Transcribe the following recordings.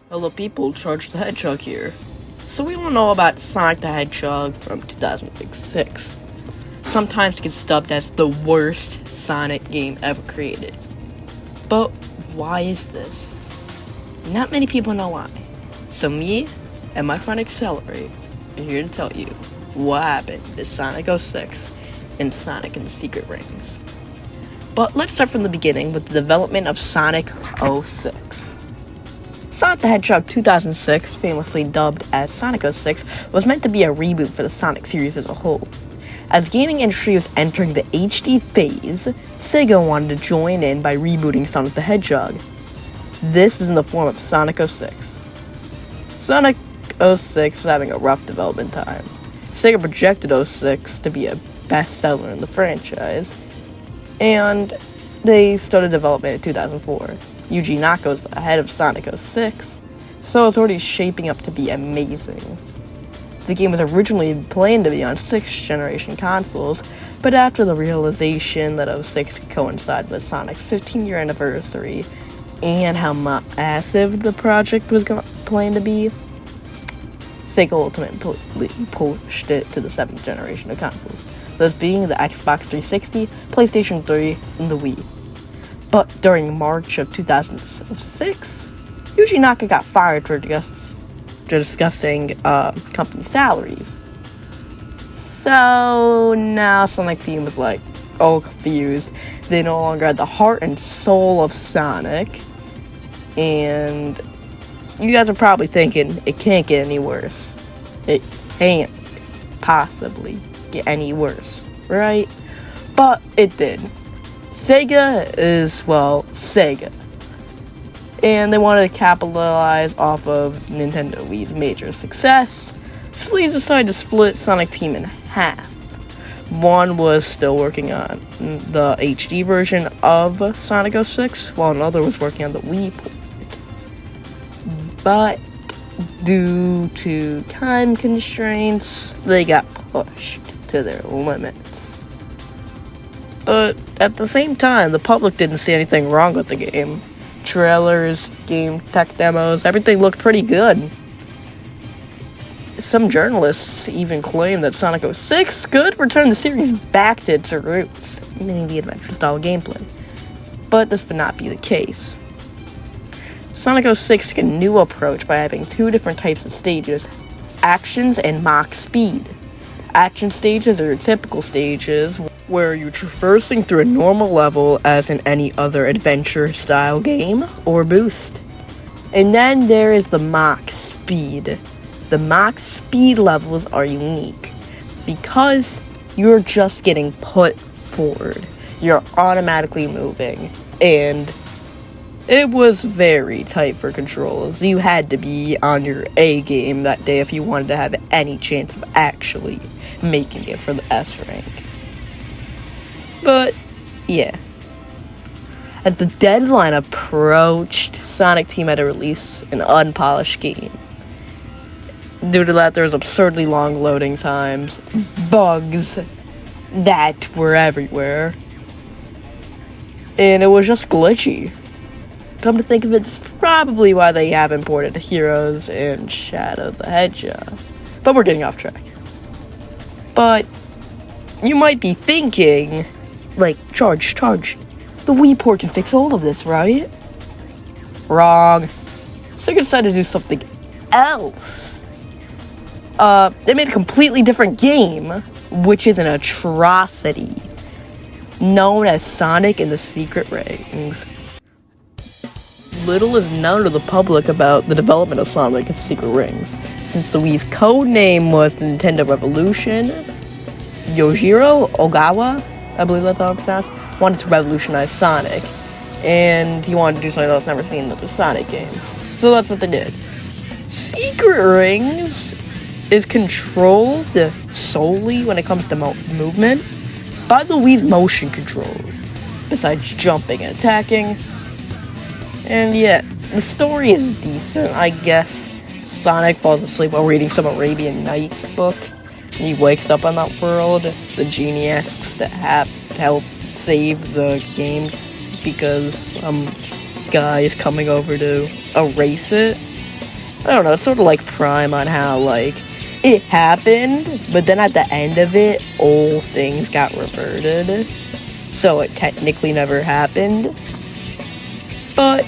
Hello people, Charge the Hedgehog here. So we all know about Sonic the Hedgehog from 2006. Sometimes gets dubbed as the worst Sonic game ever created. But why is this? Not many people know why. So me and my friend Accelerate are here to tell you what happened to Sonic 06 and Sonic and the Secret Rings. But let's start from the beginning with the development of Sonic 06. Sonic the Hedgehog 2006, famously dubbed as Sonic 06, was meant to be a reboot for the Sonic series as a whole. As the gaming industry was entering the HD phase, Sega wanted to join in by rebooting Sonic the Hedgehog. This was in the form of Sonic 06. Sonic 06 was having a rough development time. Sega projected 06 to be a bestseller in the franchise, and they started development in 2004. Yuji Naka was the head of Sonic 06, so it's already shaping up to be amazing. The game was originally planned to be on 6th generation consoles, but after the realization that 06 could coincide with Sonic's 15-year anniversary and how massive the project was planned to be, Sega ultimately pushed it to the 7th generation of consoles, those being the Xbox 360, PlayStation 3, and the Wii. But during March of 2006, Yuji Naka got fired for discussing company salaries. So now Sonic Team was like, all confused. They no longer had the heart and soul of Sonic. And you guys are probably thinking, it can't get any worse. It can't possibly get any worse, right? But it did. Sega is, well, Sega. And they wanted to capitalize off of Nintendo Wii's major success, so they decided to split Sonic Team in half. One was still working on the HD version of Sonic 06, while another was working on the Wii port. But due to time constraints, they got pushed to their limits. But at the same time, the public didn't see anything wrong with the game. Trailers, game tech demos, everything looked pretty good. Some journalists even claimed that Sonic 06 could return the series back to its roots, meaning the adventure-style gameplay. But this would not be the case. Sonic 06 took a new approach by having two different types of stages, actions and Mach speed. Action stages are your typical stages, where you're traversing through a normal level as in any other adventure-style game or boost. And then there is the Mach speed. The Mach speed levels are unique because you're just getting put forward. You're automatically moving, and it was very tight for controls. You had to be on your A game that day if you wanted to have any chance of actually making it for the S rank. But, yeah. As the deadline approached, Sonic Team had to release an unpolished game. Due to that, there was absurdly long loading times, bugs that were everywhere, and it was just glitchy. Come to think of it, it's probably why they haven't ported Heroes and Shadow the Hedgehog. But we're getting off track. But you might be thinking, like, Charge, the Wii port can fix all of this, right? Wrong. Sega decided to do something else. They made a completely different game, which is an atrocity, known as Sonic and the Secret Rings. Little is known to the public about the development of Sonic and Secret Rings. Since the Wii's code name was the Nintendo Revolution, Yojiro Ogawa, I believe that's how it's pronounced, wanted to revolutionize Sonic. And he wanted to do something else never seen in the Sonic game. So that's what they did. Secret Rings is controlled solely when it comes to movement by the Wii's motion controls, besides jumping and attacking. And yeah, the story is decent, I guess. Sonic falls asleep while reading some Arabian Nights book. He wakes up on that world. The genie asks to help save the game because some guy is coming over to erase it. I don't know, it's sort of like Prime on how, like, it happened, but then at the end of it, all things got reverted. So it technically never happened. But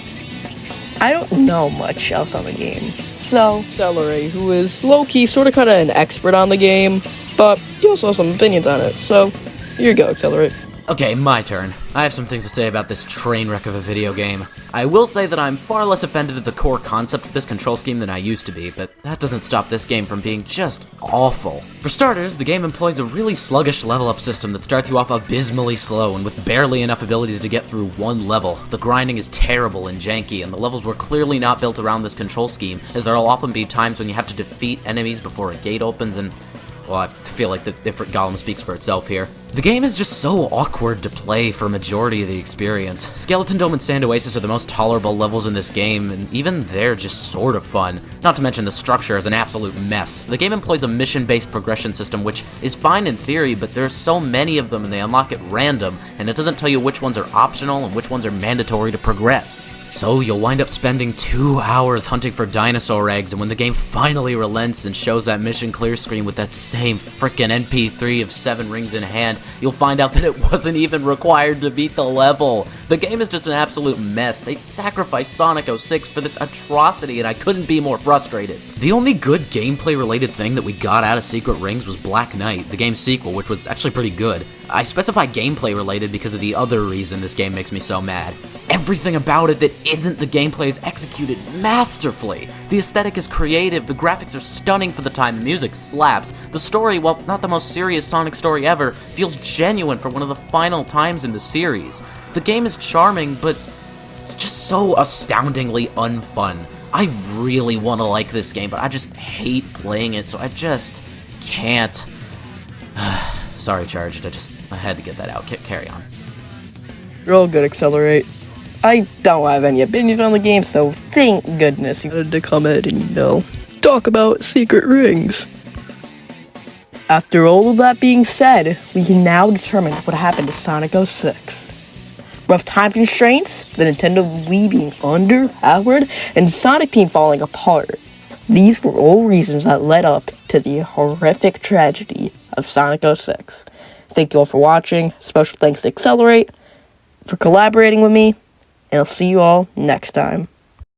I don't know much else on the game. So, Celery, who is low-key sort of kind of an expert on the game, but he also has some opinions on it. So, here you go, Accelerate. Okay, my turn. I have some things to say about this train wreck of a video game. I will say that I'm far less offended at the core concept of this control scheme than I used to be, but that doesn't stop this game from being just awful. For starters, the game employs a really sluggish level-up system that starts you off abysmally slow and with barely enough abilities to get through one level. The grinding is terrible and janky, and the levels were clearly not built around this control scheme, as there'll often be times when you have to defeat enemies before a gate opens and... well, I feel like the different Gollum speaks for itself here. The game is just so awkward to play for a majority of the experience. Skeleton Dome and Sand Oasis are the most tolerable levels in this game, and even they're just sort of fun. Not to mention the structure is an absolute mess. The game employs a mission-based progression system, which is fine in theory, but there are so many of them and they unlock at random, and it doesn't tell you which ones are optional and which ones are mandatory to progress. So you'll wind up spending 2 hours hunting for dinosaur eggs, and when the game finally relents and shows that mission clear screen with that same frickin' NP3 of 7 rings in hand, you'll find out that it wasn't even required to beat the level. The game is just an absolute mess. They sacrificed Sonic 06 for this atrocity, and I couldn't be more frustrated. The only good gameplay-related thing that we got out of Secret Rings was Black Knight, the game's sequel, which was actually pretty good. I specify gameplay-related because of the other reason this game makes me so mad. Everything about it that isn't the gameplay is executed masterfully. The aesthetic is creative, the graphics are stunning for the time, the music slaps. The story, while not the most serious Sonic story ever, feels genuine for one of the final times in the series. The game is charming, but it's just so astoundingly unfun. I really want to like this game, but I just hate playing it, so I just can't. Sorry, Charged, I had to get that out. Carry on. You're all good, Accelerate. I don't have any opinions on the game, so thank goodness you had to come in and, talk about Secret Rings. After all of that being said, we can now determine what happened to Sonic 06. Rough time constraints, the Nintendo Wii being underpowered, and Sonic Team falling apart. These were all reasons that led up to the horrific tragedy of Sonic 06. Thank you all for watching. Special thanks to Accelerate for collaborating with me, and I'll see you all next time.